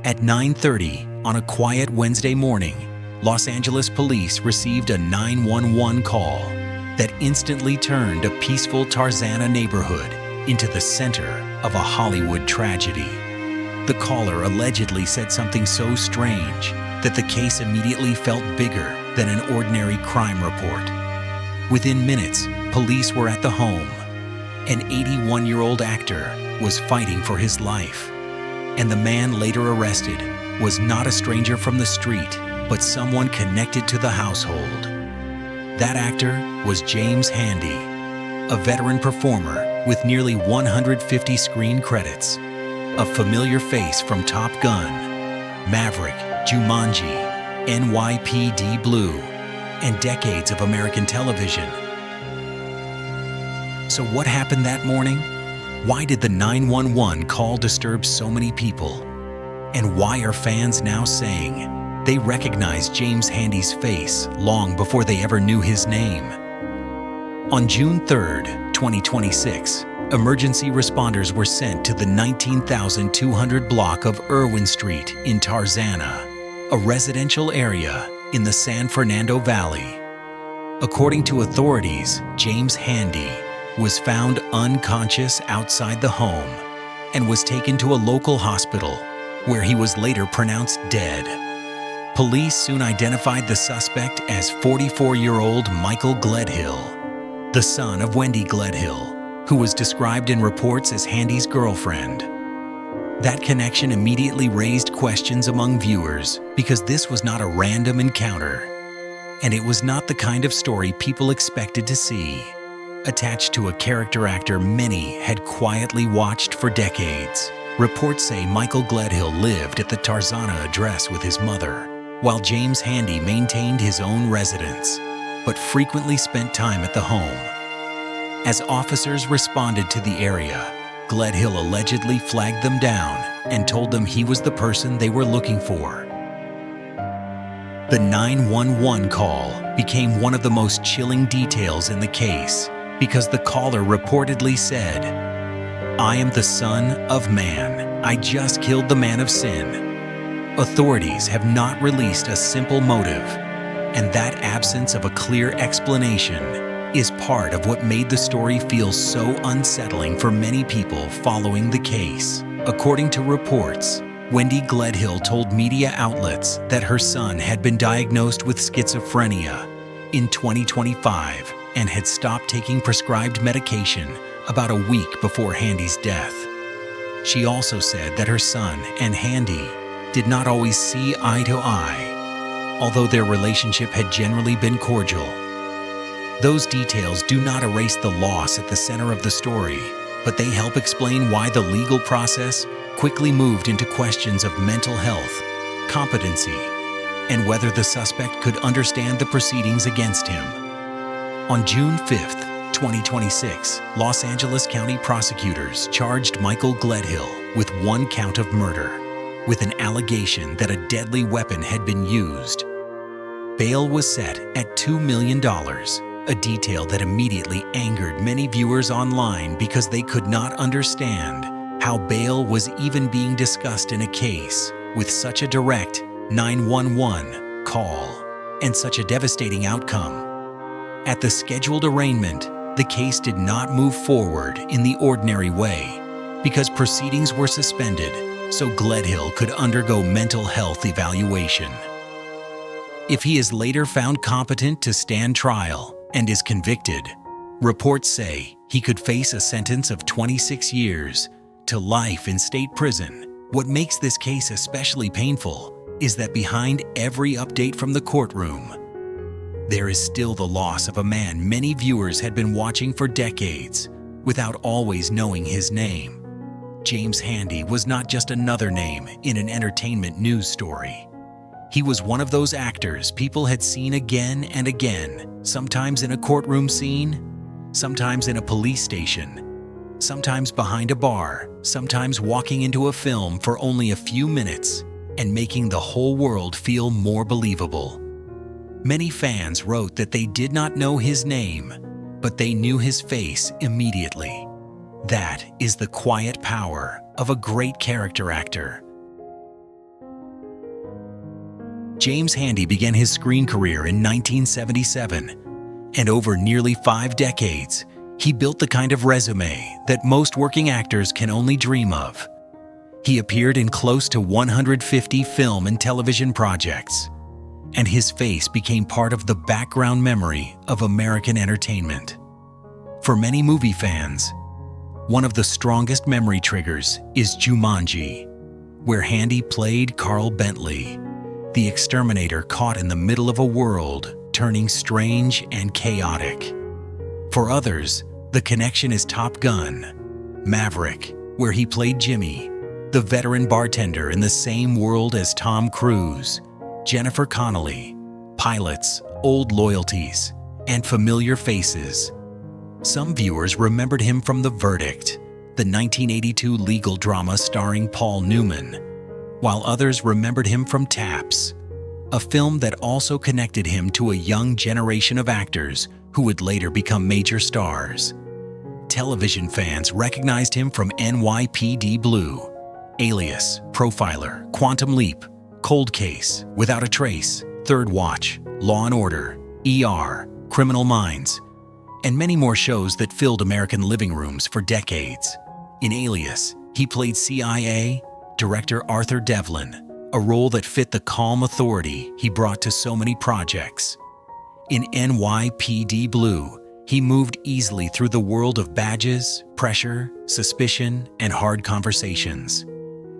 At 9:30 on a quiet Wednesday morning, Los Angeles police received a 911 call that instantly turned a peaceful Tarzana neighborhood into the center of a Hollywood tragedy. The caller allegedly said something so strange that the case immediately felt bigger than an ordinary crime report. Within minutes, police were at the home. An 81-year-old actor was fighting for his life, and the man later arrested was not a stranger from the street, but someone connected to the household. That actor was James Handy, a veteran performer with nearly 150 screen credits, a familiar face from Top Gun, Maverick, Jumanji, NYPD Blue, and decades of American television. So what happened that morning? Why did the 911 call disturb so many people? And why are fans now saying they recognized James Handy's face long before they ever knew his name? On June 3rd, 2026, emergency responders were sent to the 19,200 block of Irwin Street in Tarzana, a residential area in the San Fernando Valley. According to authorities, James Handy was found unconscious outside the home and was taken to a local hospital where he was later pronounced dead. Police soon identified the suspect as 44-year-old Michael Gledhill, the son of Wendy Gledhill, who was described in reports as Handy's girlfriend. That connection immediately raised questions among viewers because this was not a random encounter, and it was not the kind of story people expected to see. Attached to a character actor many had quietly watched for decades. Reports say Michael Gledhill lived at the Tarzana address with his mother, while James Handy maintained his own residence, but frequently spent time at the home. As officers responded to the area, Gledhill allegedly flagged them down and told them he was the person they were looking for. The 911 call became one of the most chilling details in the case because the caller reportedly said, "I am the Son of Man. I just killed the man of sin." Authorities have not released a simple motive, and that absence of a clear explanation is part of what made the story feel so unsettling for many people following the case. According to reports, Wendy Gledhill told media outlets that her son had been diagnosed with schizophrenia in 2025 and had stopped taking prescribed medication about a week before Handy's death. She also said that her son and Handy did not always see eye to eye, although their relationship had generally been cordial. Those details do not erase the loss at the center of the story, but they help explain why the legal process quickly moved into questions of mental health, competency, and whether the suspect could understand the proceedings against him. On June 5th, 2026, Los Angeles County prosecutors charged Michael Gledhill with one count of murder, with an allegation that a deadly weapon had been used. Bail was set at $2 million, a detail that immediately angered many viewers online because they could not understand how bail was even being discussed in a case with such a direct 911 call and such a devastating outcome. At the scheduled arraignment, the case did not move forward in the ordinary way because proceedings were suspended so Gledhill could undergo mental health evaluation. If he is later found competent to stand trial and is convicted, reports say he could face a sentence of 26 years to life in state prison. What makes this case especially painful is that behind every update from the courtroom, there is still the loss of a man many viewers had been watching for decades without always knowing his name. James Handy was not just another name in an entertainment news story. He was one of those actors people had seen again and again, sometimes in a courtroom scene, sometimes in a police station, sometimes behind a bar, sometimes walking into a film for only a few minutes and making the whole world feel more believable. Many fans wrote that they did not know his name, but they knew his face immediately. That is the quiet power of a great character actor. James Handy began his screen career in 1977, and over nearly 5 decades, he built the kind of resume that most working actors can only dream of. He appeared in close to 150 film and television projects, and his face became part of the background memory of American entertainment. For many movie fans, one of the strongest memory triggers is Jumanji, where Handy played Carl Bentley, the exterminator caught in the middle of a world turning strange and chaotic. For others, the connection is Top Gun, Maverick, where he played Jimmy, the veteran bartender in the same world as Tom Cruise, Jennifer Connelly, pilots, old loyalties, and familiar faces. Some viewers remembered him from The Verdict, the 1982 legal drama starring Paul Newman, while others remembered him from Taps, a film that also connected him to a young generation of actors who would later become major stars. Television fans recognized him from NYPD Blue, Alias, Profiler, Quantum Leap, Cold Case, Without a Trace, Third Watch, Law & Order, ER, Criminal Minds, and many more shows that filled American living rooms for decades. In Alias, he played CIA Director Arthur Devlin, a role that fit the calm authority he brought to so many projects. In NYPD Blue, he moved easily through the world of badges, pressure, suspicion, and hard conversations.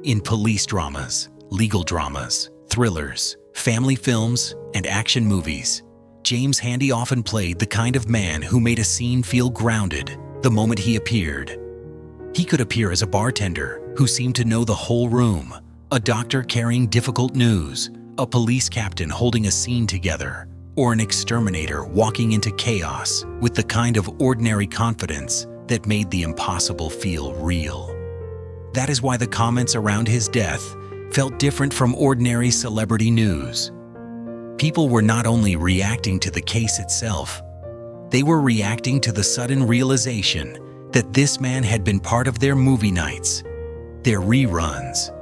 In police dramas, legal dramas, thrillers, family films, and action movies, James Handy often played the kind of man who made a scene feel grounded the moment he appeared. He could appear as a bartender who seemed to know the whole room, a doctor carrying difficult news, a police captain holding a scene together, or an exterminator walking into chaos with the kind of ordinary confidence that made the impossible feel real. That is why the comments around his death felt different from ordinary celebrity news. People were not only reacting to the case itself, they were reacting to the sudden realization that this man had been part of their movie nights, their reruns,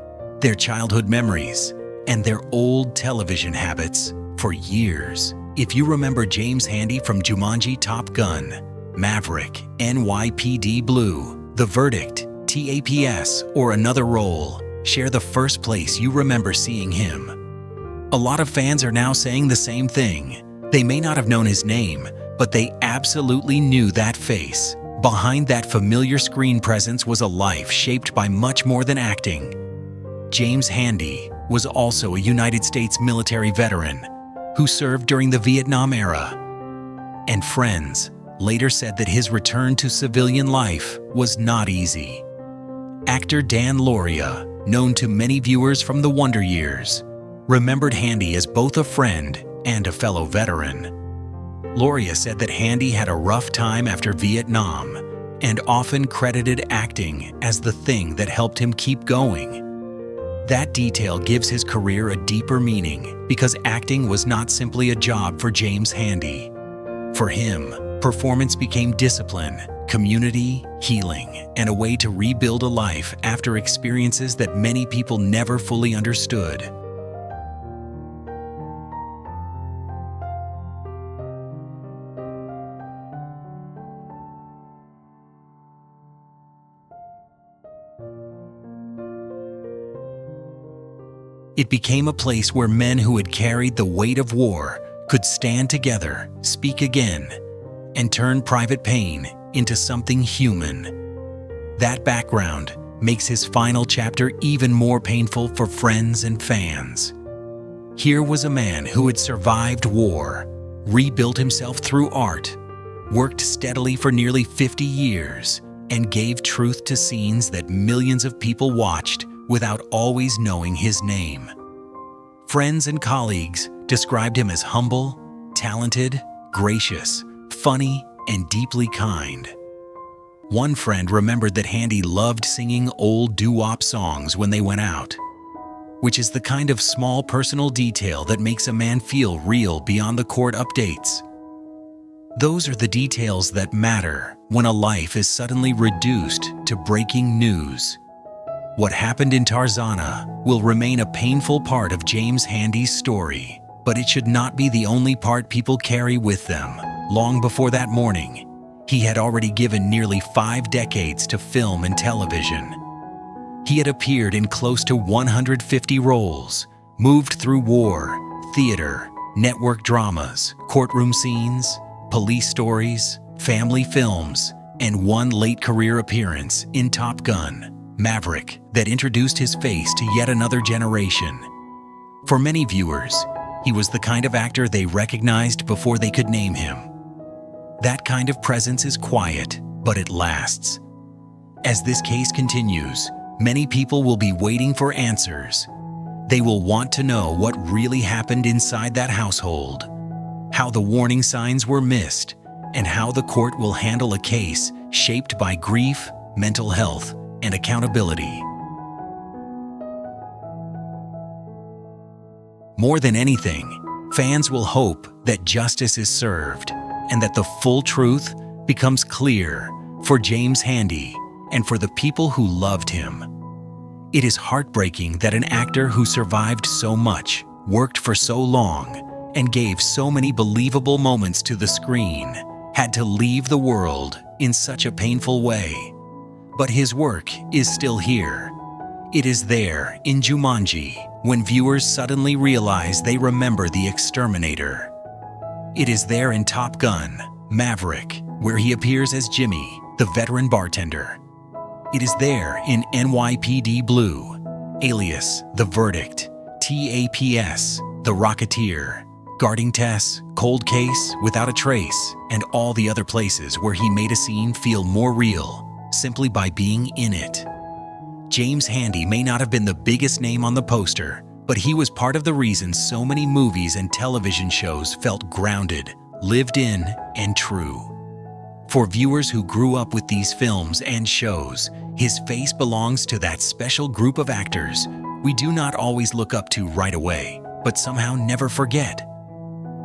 their childhood memories, and their old television habits for years. If you remember James Handy from Jumanji, Top Gun, Maverick, NYPD Blue, The Verdict, TAPS, or another role, share the first place you remember seeing him. A lot of fans are now saying the same thing. They may not have known his name, but they absolutely knew that face. Behind that familiar screen presence was a life shaped by much more than acting. James Handy was also a United States military veteran who served during the Vietnam era. And friends later said that his return to civilian life was not easy. Actor Dan Lauria, known to many viewers from the Wonder Years, remembered Handy as both a friend and a fellow veteran. Lauria said that Handy had a rough time after Vietnam and often credited acting as the thing that helped him keep going. That detail gives his career a deeper meaning because acting was not simply a job for James Handy. For him, performance became discipline, community, healing, and a way to rebuild a life after experiences that many people never fully understood. It became a place where men who had carried the weight of war could stand together, speak again, and turn private pain into something human. That background makes his final chapter even more painful for friends and fans. Here was a man who had survived war, rebuilt himself through art, worked steadily for nearly 50 years, and gave truth to scenes that millions of people watched without always knowing his name. Friends and colleagues described him as humble, talented, gracious, funny, and deeply kind. One friend remembered that Handy loved singing old doo-wop songs when they went out, which is the kind of small personal detail that makes a man feel real beyond the court updates. Those are the details that matter when a life is suddenly reduced to breaking news. What happened in Tarzana will remain a painful part of James Handy's story, but it should not be the only part people carry with them. Long before that morning, he had already given nearly 5 decades to film and television. He had appeared in close to 150 roles, moved through war, theater, network dramas, courtroom scenes, police stories, family films, and one late career appearance in Top Gun: Maverick that introduced his face to yet another generation. For many viewers, he was the kind of actor they recognized before they could name him. That kind of presence is quiet, but it lasts. As this case continues, many people will be waiting for answers. They will want to know what really happened inside that household, how the warning signs were missed, and how the court will handle a case shaped by grief, mental health, and accountability. More than anything, fans will hope that justice is served and that the full truth becomes clear for James Handy and for the people who loved him. It is heartbreaking that an actor who survived so much, worked for so long, and gave so many believable moments to the screen had to leave the world in such a painful way. But his work is still here. It is there in Jumanji when viewers suddenly realize they remember the exterminator. It is there in Top Gun: Maverick, where he appears as Jimmy, the veteran bartender. It is there in NYPD Blue, alias The Verdict, TAPS, The Rocketeer, Guarding Tess, Cold Case, Without a Trace, and all the other places where he made a scene feel more real simply by being in it. James Handy may not have been the biggest name on the poster, but he was part of the reason so many movies and television shows felt grounded, lived in, and true. For viewers who grew up with these films and shows, his face belongs to that special group of actors we do not always look up to right away, but somehow never forget.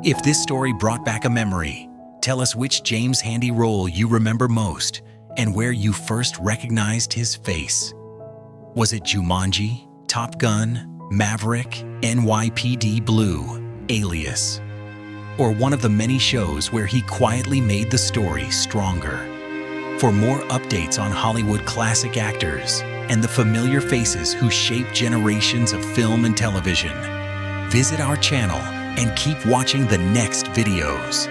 If this story brought back a memory, tell us which James Handy role you remember most and where you first recognized his face. Was it Jumanji, Top Gun, Maverick, NYPD Blue, Alias, or one of the many shows where he quietly made the story stronger? For more updates on Hollywood classic actors and the familiar faces who shape generations of film and television, visit our channel and keep watching the next videos.